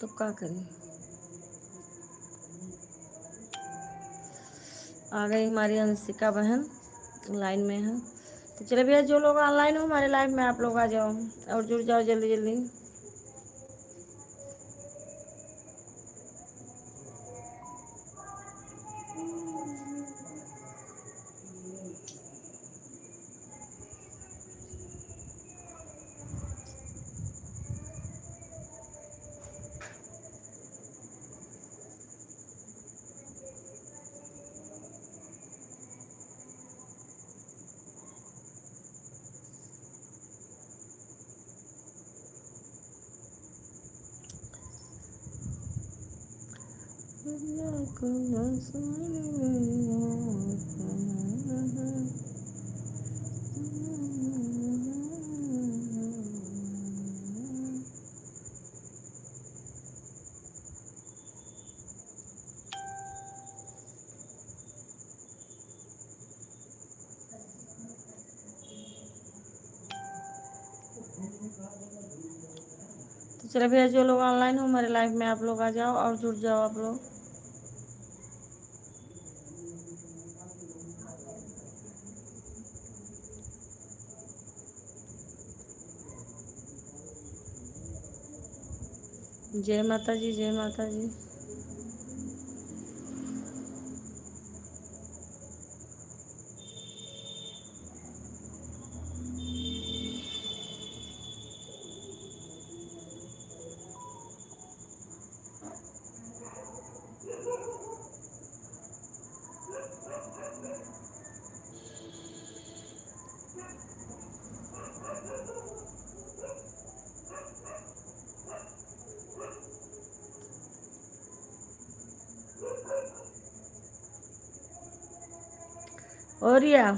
तो क्या करें। आ गई हमारी अंशिका बहन, लाइन में है। तो चले भैया, जो लोग ऑनलाइन हो हमारे लाइव में, आप लोग आ जाओ और जुड़ जाओ जल्दी जल्दी। तो चले भैया, जो लोग ऑनलाइन हो हमारे लाइव में, आप लोग आ जाओ और जुड़ जाओ आप लोग। जय माता जी, जय माता जी। और या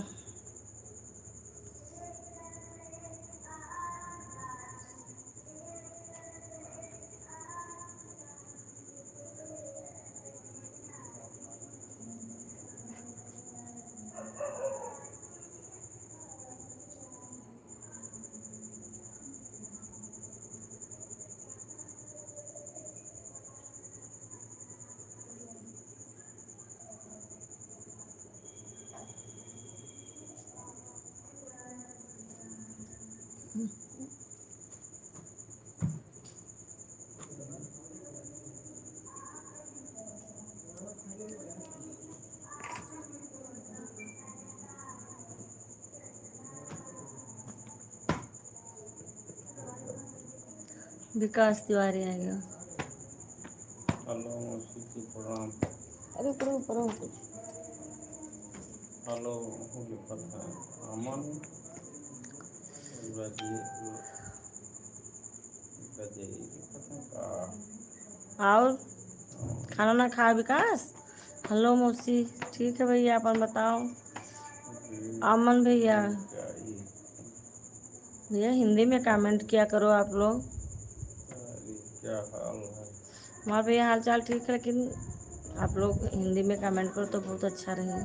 विकास तिवारी आएगा। हेलो मौसी जी, प्रणाम। अरे ऊपर ऊपर कुछ हेलो लिखत है अमन गजे गजे लिखत है का। और खाना ना खा विकास। हेलो मौसी, ठीक है भैया, अपन बताओ। अमन भैया, भैया हिंदी में कमेंट किया करो आप लोग। क्या हाल है? हमारा भैया हाल चाल ठीक है, लेकिन आप लोग हिंदी में कमेंट करो तो बहुत अच्छा रहेगा।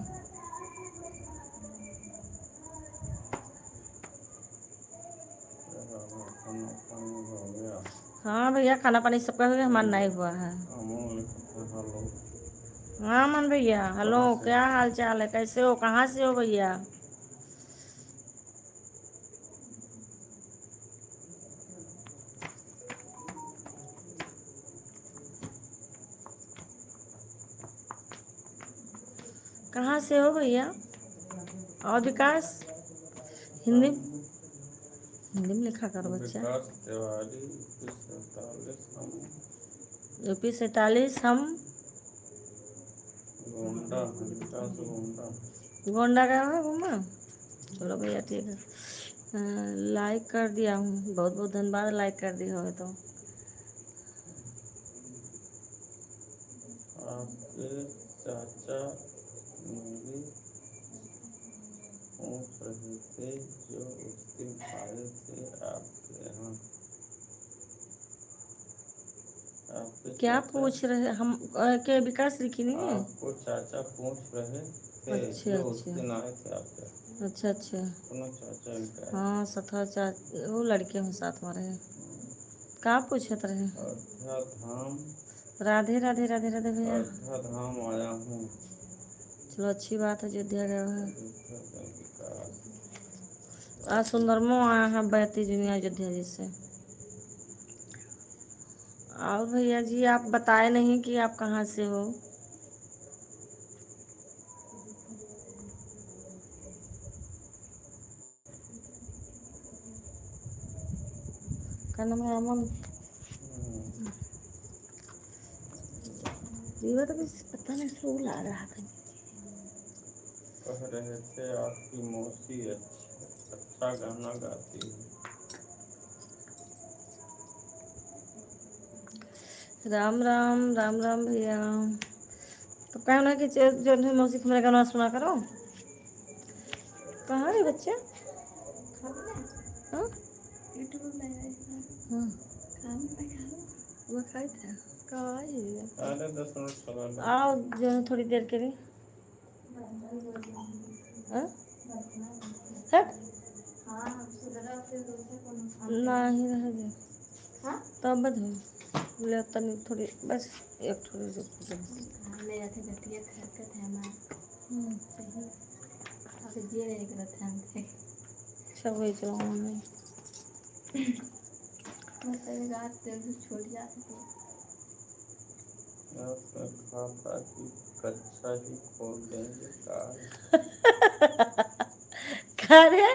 खाना पानी हो गया? हाँ भैया, खाना पानी सबका हो गया, हमारा नहीं हुआ है। अमन लिखत है हेलो। हाँ अमन भैया, हेलो, कहाँ से? क्या हाल चाल है, कैसे हो, कहाँ से हो भैया? कहाँ से हो भैया? और विकास, हिंदी हिंदी में लिखा करो बच्चा। विकास तिवारी हम यूपी 47 हम गोंडा विकास गोंडा। गोंडा गया है घूमा। चलो भैया ठीक है। लाइक कर दिया हूँ, बहुत बहुत धन्यवाद, लाइक कर दिया हो तो। आपके चाचा मेरी पूछ रहे थे जो उस दिन आए थे आपके यहाँ। आपके क्या चाचा पूछ रहे हम? क्या विकास लिखी नहीं है? आपको चाचा पूछ रहे थे अच्छा जो उस अच्छा दिन आए थे आपके यहाँ। अच्छा अच्छा। अपना चाचा इनका है। हाँ सथा चा वो लड़के हैं साथ हमारे। का पूछत रहे? अयोध्या धाम, राधे राधे राधे राधे भैया। अयोध्या धाम आया हूँ। चलो अच्छी बात है, अयोध्या गया है। अयोध्या का विकास। आज सुंदरमो आया है बहती दुनिया अयोध्या जी से। और भैया जी आप बताए नहीं कि आप कहाँ से हो। का नाम है अमन। ये तो कुछ पता नहीं फूल आ रहा था। कह रहे थे आपकी मौसी अच्छा गाना गाती है। राम राम राम राम भैया। तो कहना कि जो मौसी को मेरा गाना सुना करो। कहाँ है बच्चे? हाँ हाँ वो खाई था। कहाँ है? अरे 10 मिनट चला लो। आओ जो है थोड़ी देर के लिए। हाँ? हट। नहीं रह दे तब बद हो ले तनी थोड़ी बस एक थोड़ी ले जाते घटिया हरकत है हमारा सही। अब जे रहे गलत है हमसे सब वही चलाऊँ मैं। मतलब रात तेल छोड़ जाते थे। आपने कहा था कि कक्षा ही खोल देंगे कार। अरे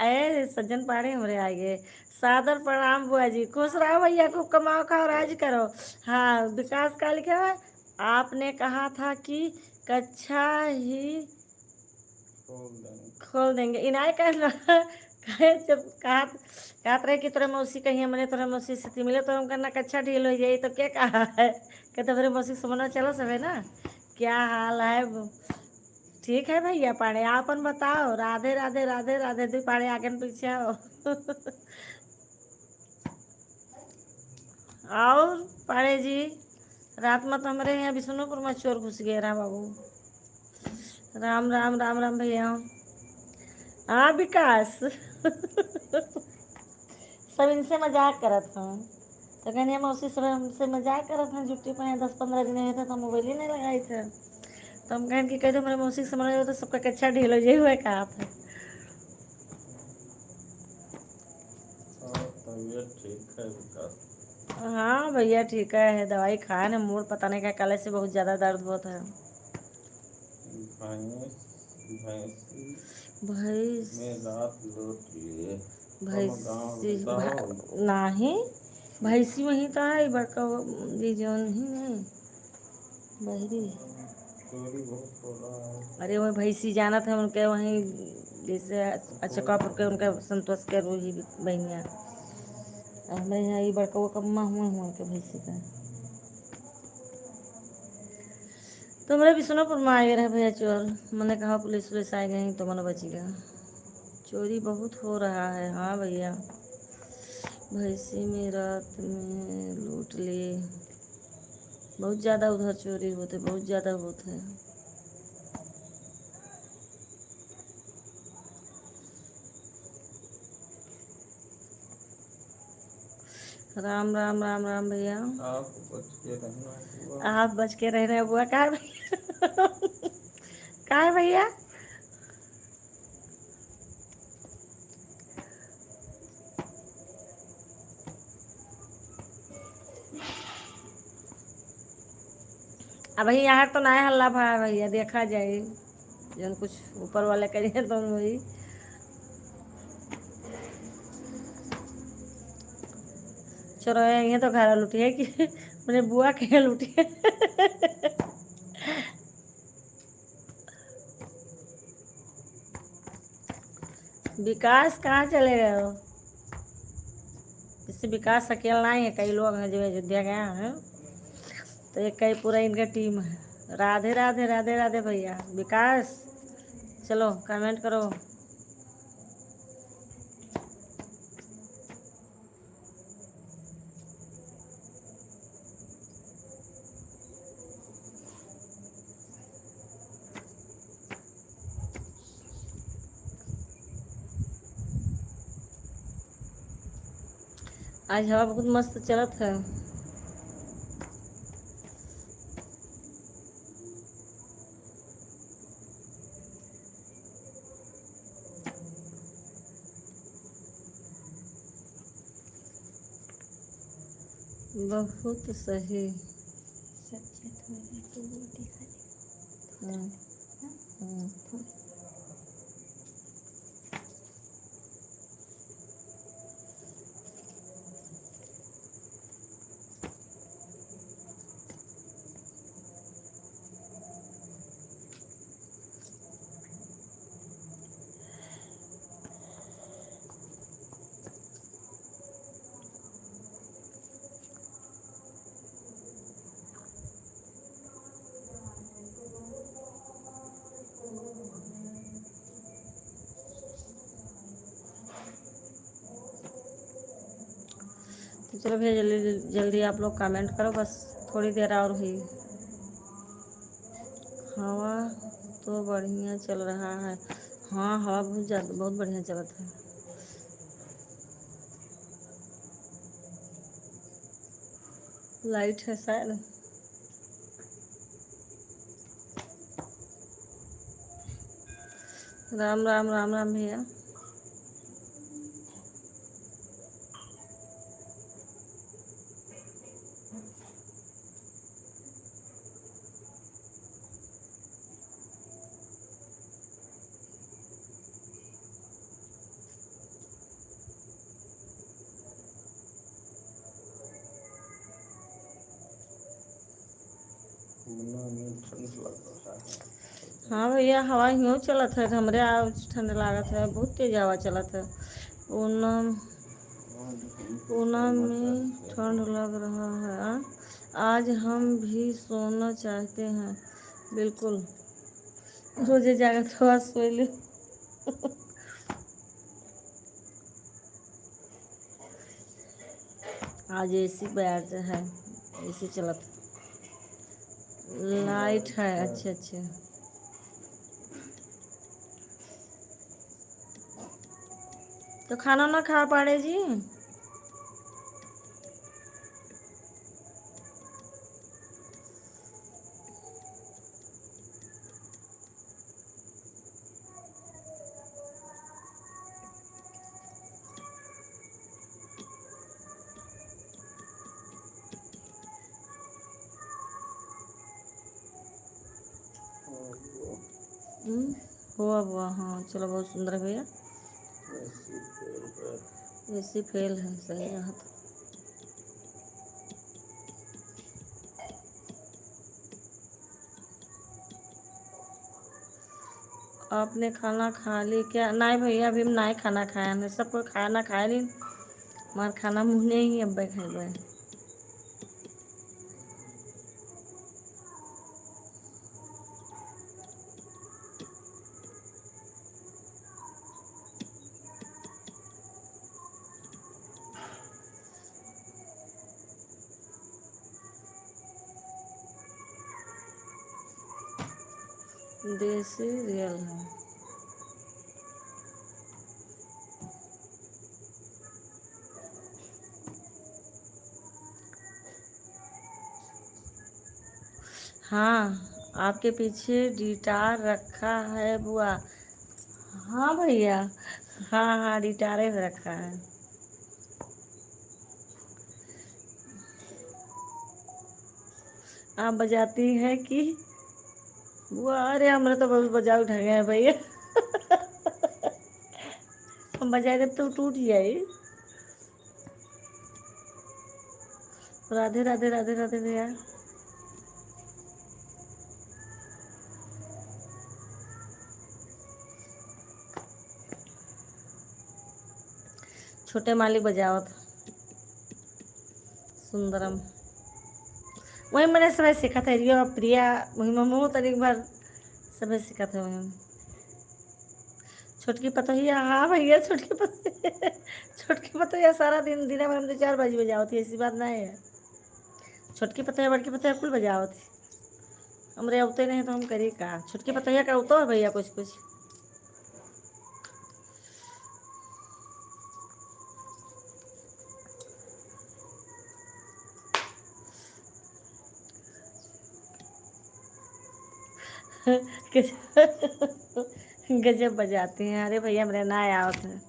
अरे सज्जन पाड़े हमरे आगे। सादर प्रणाम बुआ जी, खुश रहो भैया, खूब कमाओ खाओ राज करो। हाँ विकास का लिखा है। आपने कहा था कि कक्षा ही खोल देंगे इनाय कहना। कहे जब कहत रहे कि तोरे मौसी कहीं हमने तोरे मौसी से मिले तो हम करना कक्षा ढील हो जाए तो क्या कहा है। कहते मेरे मौसी से मना चलो सब है ना। क्या हाल है? ठीक है भैया पाड़े आपन बताओ। राधे राधे राधे राधे दू पाड़े आगे न पीछे आओ। और पाड़े जी रात में तो हमारे यहाँ विष्णुपुर में चोर घुस गए रहा बाबू। राम राम राम राम भैया। हाँ विकास। सब इनसे मजाक करत हूँ तो कहनी हम उसी सब हमसे मजाक करत हैं। जुट्टी पे 10-15 दिन हुए थे तो मोबाइल ही नहीं लगाई थे। तो हम कहें कि कह दो मेरे मौसी से मना तो सबका कच्चा ढील हो जाए हुआ कहा आप। तबीयत ठीक है विकास? हाँ भैया ठीक है, दवाई खाए ना मूड पता नहीं क्या कल से बहुत ज़्यादा दर्द होता है। भैंसी भैंस में रात लौट लिए। भैंसी बताओ। नहीं भैंसी वहीं तो है बड़का ये जो नहीं बहरी। चोरी बहुत हो रहा है। अरे वही भैंसी जाना था उनके वहीं जैसे अचकापुर के उनके संतोष के रूही बहनिया। हमारे यहाँ ये बड़का वो कम्मा हुआ के भैंसी का। तो मेरे विष्णुपुर में आ गए रहे भैया चोर। मैंने कहा पुलिस पुलिस आ गई तो मैंने बच गया। चोरी बहुत हो रहा है। हाँ भैया भैंसी में रात में लूट लिए। बहुत ज़्यादा उधर चोरी होते बहुत ज़्यादा होते हैं। राम राम राम राम भैया। आप बच के रहना हुआ। आप बच के रह रहे बुआ कहा भैया। कहा है भैया? अब भैया यहाँ तो नया हल्ला भाई भैया देखा जाए जब कुछ ऊपर वाले करिए तो वही। चलो ये तो घर लुटी है कि मैंने बुआ के लुटी है। विकास कहाँ चले गए हो? इससे विकास अकेला नहीं है, कई लोग हैं जो अयोध्या गया है तो एक कई पूरा इनका टीम है। राधे राधे राधे राधे भैया। विकास चलो कमेंट करो। आज हवा बहुत मस्त चलत है। बहुत सही। सब्जी थोड़ी तो रोटी खा ले। हम्म, हम्म। थोड़ी तो चलो भैया जल्दी जल्दी आप लोग कमेंट करो, बस थोड़ी देर और हुई। हवा तो बढ़िया चल रहा है। हाँ, हवा बहुत ज़्यादा बहुत बढ़िया चलत है। लाइट है शायद। राम राम राम राम भैया। पूना में ठंड लग रहा है। हाँ भैया, हवा यूँ चलत है, हमरे आज ठंड लागत है, बहुत तेज हवा चलत है। पूना आज हमको पूना सोना में चाहिए। ठंड लग रहा है। आज हम भी सोना चाहते हैं। बिल्कुल, रोजे जाकर थोड़ा सो लो। आज एसी बैठ है, एसी चलत। लाइट है, अच्छे अच्छे। तो खाना ना खा पाड़े जी। हम्म, हुआ हुआ, हाँ चलो, बहुत सुंदर है भैया। ऐसी फेल है। एसी फेल है, सही रहा। आपने खाना खा ली क्या? नहीं भैया, अभी हम नहीं खाना खाया है, सब कोई खाना खाए नहीं। हमार खाना मुँह नहीं ही अब खेबे। देसी रियल है। हाँ, आपके पीछे गिटार रखा है बुआ? हाँ भैया, हाँ हाँ, गिटारे में रखा है। आप बजाती हैं कि बुआ? अरे हमरा तो बहुत बजा उठा गए हैं भैया। हम बजाए देब तो टूट जाई। राधे राधे राधे राधे भैया। छोटे मालिक बजावत सुंदरम। वही मैंने समय सीखा था, रियो और प्रिया, वही ममू तरीक भर समय सीखा था वही। छोटकी पतोहिया, हाँ भैया, छोटकी पतोहिया। छोटकी पतोहिया सारा दिन दिन भर हम तो 4 बजे बजावती, ऐसी बात नहीं है। छोटकी पतोहिया बड़की पतोहिया कुल बजावती। हमरे अवते नहीं तो हम करी का? छोटकी पतोहिया का उतो है भैया कुछ कुछ। गजब बजाती हैं। अरे भैया मेरे ना आवत है।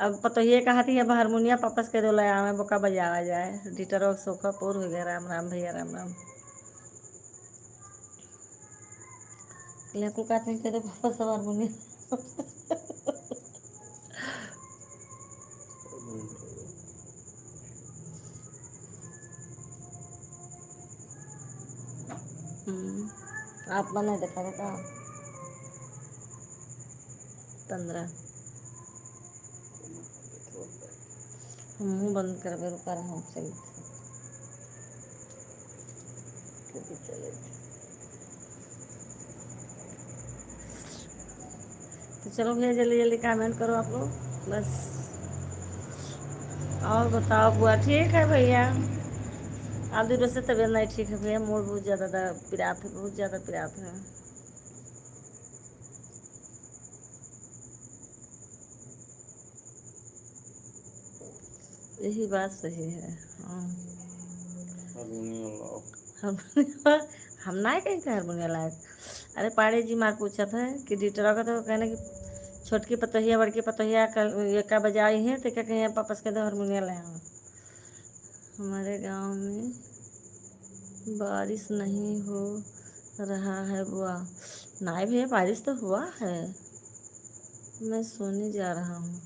अब पतोहिए कहा थी अब हारमोनिया वापस के दो लया में बोका बजावा जाए डिटरो सोखा पूर हो गया। राम राम भैया राम राम। को कहते हैं दो वापस हारमोनिया। और मिनट हो गए। आप मन नहीं देखा था 15 मुँह बंद कर रुका रहा हूँ चल चले। तो चलो भैया जल्दी जल्दी कमेंट करो आप लोग बस। और बताओ बुआ ठीक है भैया। आप दिनों से तबीयत नहीं ठीक है भैया। मूड बहुत ज़्यादा पिरात है बहुत ज़्यादा पिरात है। यही बात सही है। हाँ हारमोनियम लाओ। हारमोनियम हम ना कहीं थे हारमोनियम लायक। अरे पाड़े जी मार पूछा था कि डिटरा का तो कहना कि छोटकी पतोहिया बड़की पतोहिया कल ये का बजाई हैं तो क्या कहीं वापस के दो हारमोनियम ले आओ। हमारे गांव में बारिश नहीं हो रहा है बुआ। नहीं भैया बारिश तो हुआ है। मैं सोने जा रहा हूँ।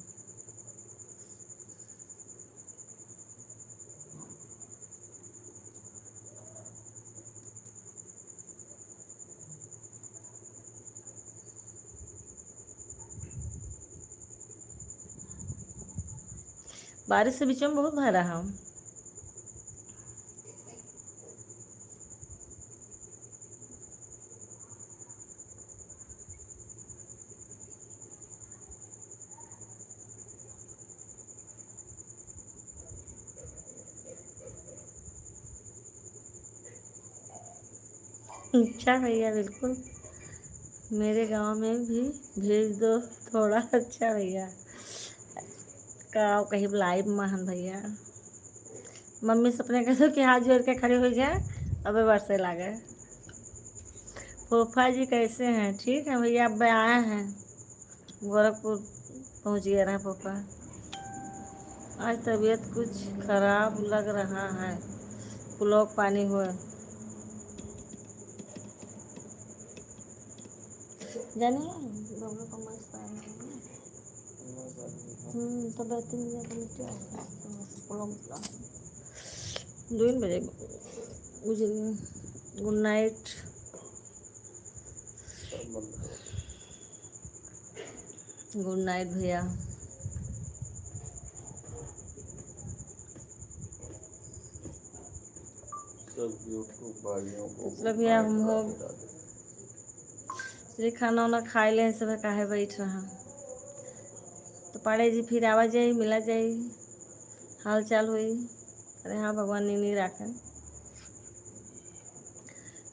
बारिश से बीच में बहुत भर रहा हूँ। अच्छा भैया बिल्कुल मेरे गांव में भी भेज दो थोड़ा। अच्छा भैया का कहीं लाइव महान भैया मम्मी सपने कह दो कि हाथ जोड़ के खड़े हो जाए। अबे बरसे ला गए। फूफा जी कैसे हैं ठीक है भैया। अब आए हैं गोरखपुर पहुंच गया रहा फूफा। आज तबीयत कुछ खराब लग रहा है। पुलाव पानी हुआ जाने दोनों को मस्त तो बेहतरीन दो बजे गुड नाइट। सब बंद करो। गुड नाइट भैया। सब यूट्यूब भाइयों को मतलब भैया हम हो राधे राधे। श्री खाना वाना खाए ले सब काहे बैठ रहा। तो पड़े जी फिर आवा जाई मिला जाई हाल चाल हुई। अरे हाँ भगवान नी रखें।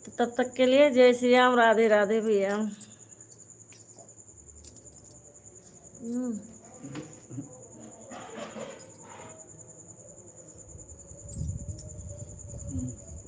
तो तब तक के लिए जय श्री राम राधे राधे भैया।